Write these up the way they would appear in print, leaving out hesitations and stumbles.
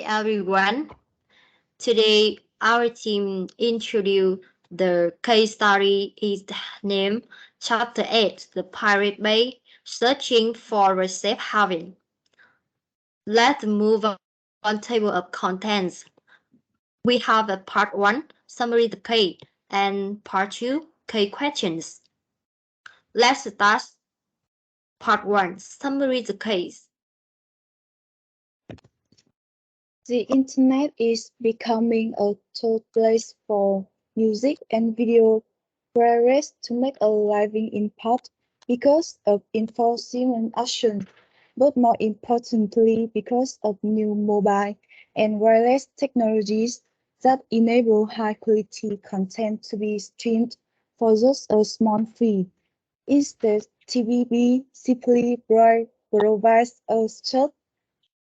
everyone. Today our team introduce the case study is named Chapter 8, The Pirate Bay, Searching for a Safe Haven. Let's move on table of contents. We have a part 1, summary the case, and part 2, key questions. Let's start part 1, summary the case. The internet is becoming a tool place for music and video creators to make a living in part because of enforcement action, but more importantly because of new mobile and wireless technologies that enable high-quality content to be streamed for just a small fee. Instead, TVB simply provides a short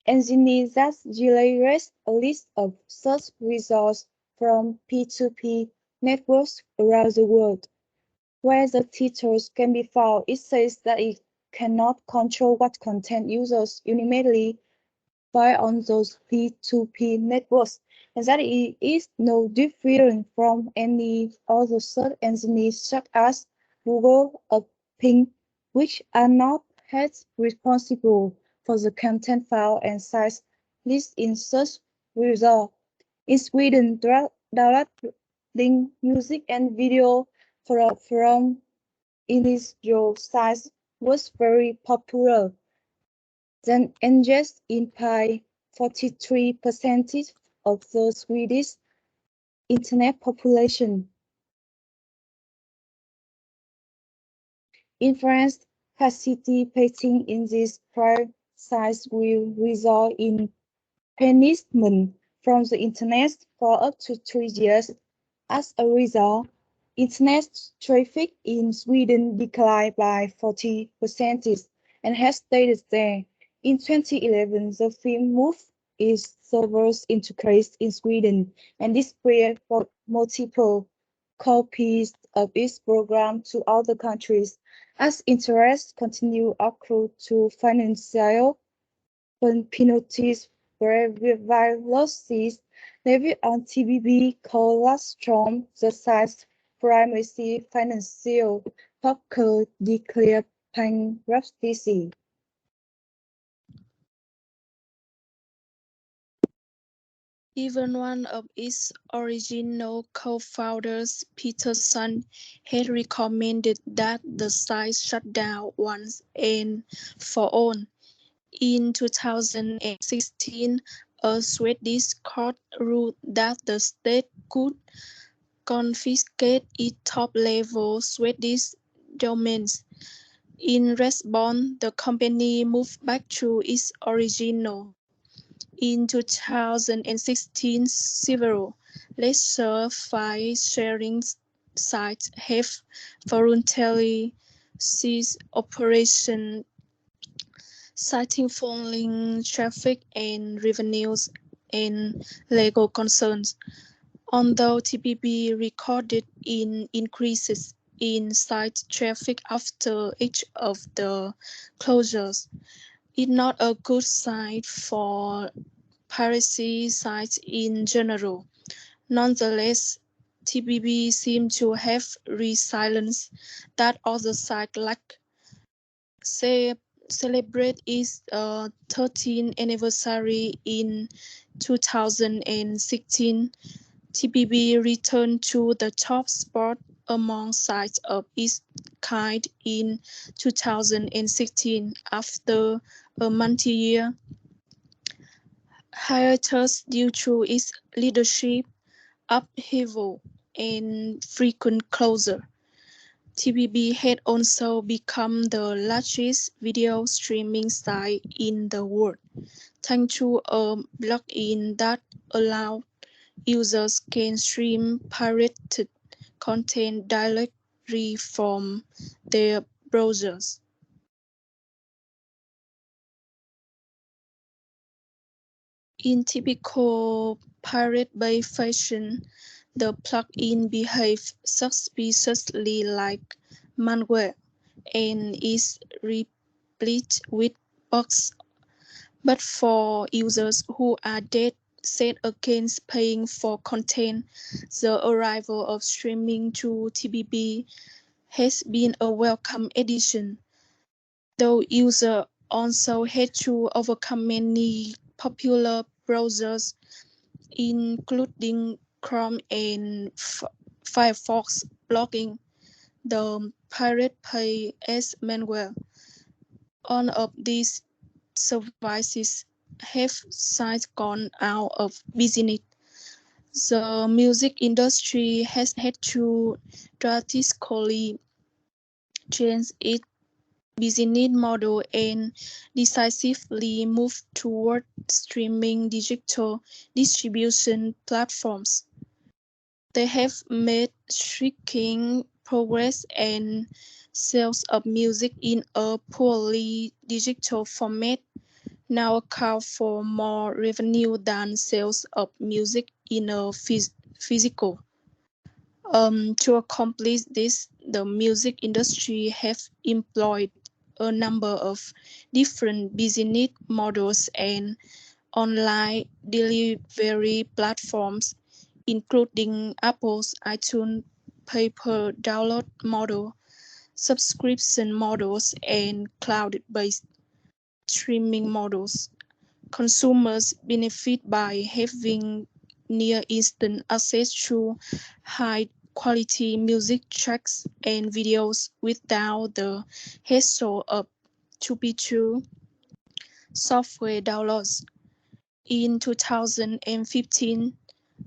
engine that generates a list of search results from P2P networks around the world. Where the titles can be found, it says that it cannot control what content users ultimately find on those P2P networks, and that it is no different from any other search engines such as Google or Bing, which are not held responsible for the content file and size listed in search results. In Sweden, downloading music and video from individual sites was very popular. Then engaged in by 43% of the Swedish internet population. In France, participating in this size will result in punishment from the internet for up to 3 years. As a result, internet traffic in Sweden declined by 40% and has stayed there. In 2011, the film moved its servers into case in Sweden and displayed multiple copies of its program to other countries. As interest continued accrue to financial penalties for violations levied on TBB colostrum, the site's primary financial partner declared bankruptcy. Even one of its original co-founders, Peterson, had recommended that the site shut down once and for all. In 2016, a Swedish court ruled that the state could confiscate its top-level Swedish domains. In response, the company moved back to its original. In 2016, several lesser file-sharing sites have voluntarily ceased operation, citing falling traffic and revenues and legal concerns. Although TPP recorded increases in site traffic after each of the closures, it's not a good sign for piracy sites in general. Nonetheless, TPP seems to have resilience that other sites lack. Celebrate its 13th anniversary in 2016. TPP returned to the top spot among sites of its kind in 2016 after a multi-year hiatus due to its leadership upheaval and frequent closure. TPP had also become the largest video streaming site in the world, thanks to a plugin that allowed users can stream pirated content directly from their browsers. In typical Pirate Bay fashion, the plugin behaves suspiciously like malware and is replete with bugs. But for users who are that set against paying for content, the arrival of streaming to TBB has been a welcome addition, though users also had to overcome many popular browsers, including Chrome and Firefox, blocking the Pirate Bay as manual. All of these services have since gone out of business. The music industry has had to drastically change its business model and decisively move toward streaming digital distribution platforms. They have made striking progress, and sales of music in a purely digital format now account for more revenue than sales of music in a physical. To accomplish this, the music industry have employed a number of different business models and online delivery platforms, including Apple's iTunes pay-per-download model, subscription models, and cloud-based streaming models. Consumers benefit by having near instant access to high quality music tracks and videos without the hassle of 2 software downloads. In 2015,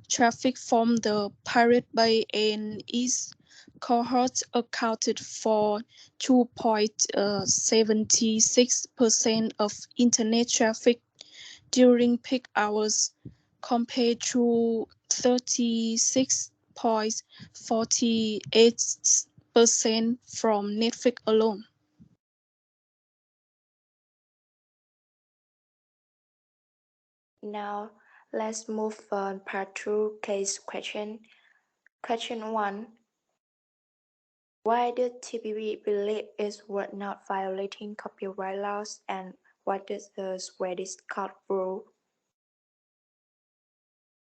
traffic from the Pirate Bay and its cohorts accounted for 2.76% of internet traffic during peak hours, compared to 36.48% from Netflix alone. Now, let's move on part 2 case question. Question 1. Why did TPP believe it was not violating copyright laws, and what does the Swedish court rule?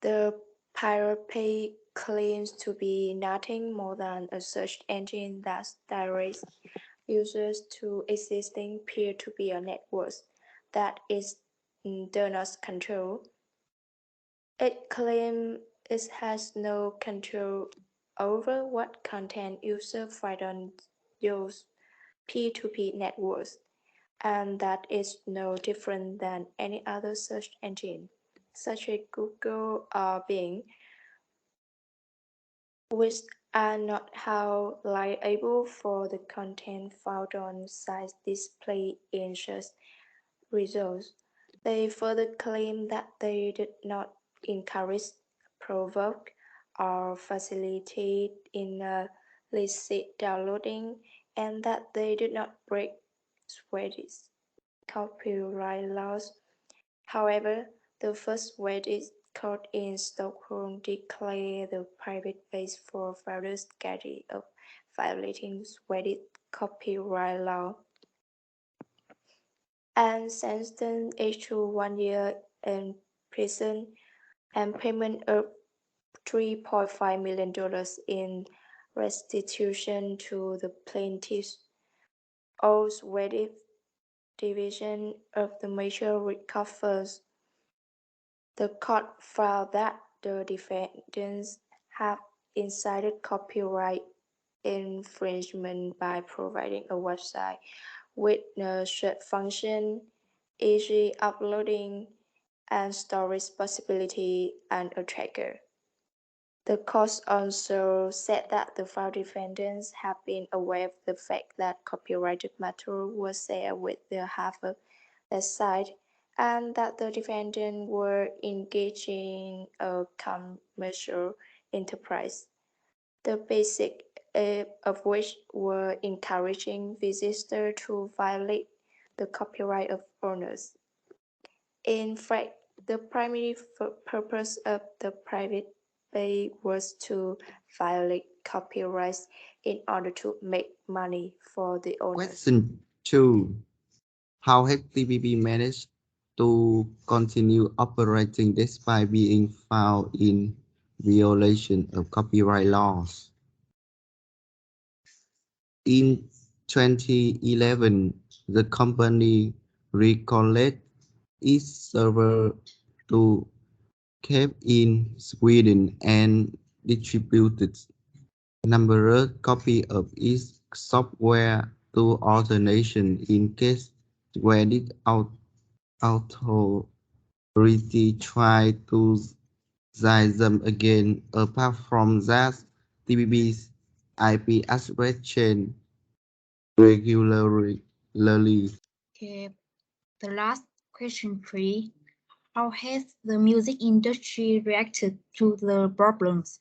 The Pirate Bay claims to be nothing more than a search engine that directs users to existing peer-to-peer networks that it does not control. It claims it has no control over what content users find on those P2P networks, and that is no different than any other search engine, such as Google or Bing, which are not held liable for the content found on sites displayed in search results. They further claim that they did not encourage, provoke, or facilitate illicit downloading, and that they did not break Swedish copyright laws. However, the first Swedish court in Stockholm declared the Pirate Bay for further guilty of violating Swedish copyright law and sentenced it to 1 year in prison and payment of $3.5 million in restitution to the plaintiffs. All Swedish division of the major recovers. The court found that the defendants have incited copyright infringement by providing a website with no search function, easy uploading and storage possibility, and a tracker. The court also said that the five defendants have been aware of the fact that copyrighted material was shared with the Harvard website, and that the defendants were engaging in a commercial enterprise, the basic aim of which were encouraging visitors to violate the copyright of owners. In fact, the primary purpose of the Pirate Bay was to violate copyrights in order to make money for the owners. Question 2. How has TPP managed to continue operating despite being found in violation of copyright laws. In 2011, the company recalled its server to Chap8 in Sweden and distributed numerous copies of its software to other nations in case where the authority tried to seize them again. Apart from that, TPB's IP address changed regularly. Okay, the last question three. How has the music industry reacted to the problems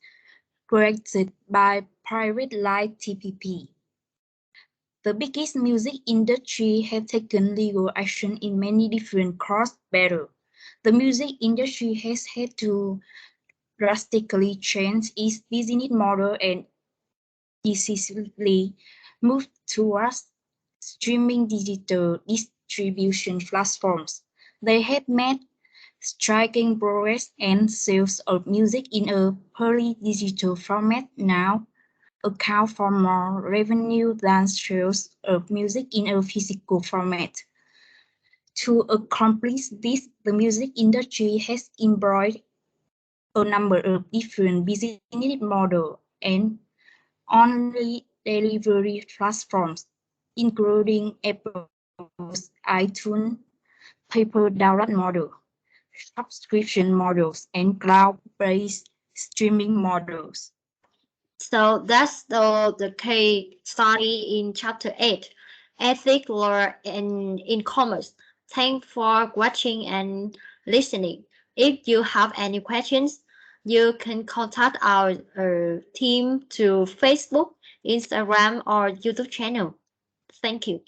created by pirate like TPP? The biggest music industry has taken legal action in many different court battles. The music industry has had to drastically change its business model and decisively move towards streaming digital distribution platforms. They have made striking progress, and sales of music in a purely digital format now account for more revenue than sales of music in a physical format. To accomplish this, the music industry has embraced a number of different business models and online delivery platforms, including Apple's iTunes, paper download model, subscription models, and cloud-based streaming models. So that's the case study in chapter 8, ethics, law, and in commerce. Thanks for watching and listening. If you have any questions, you can contact our team to Facebook, Instagram, or YouTube channel. Thank you.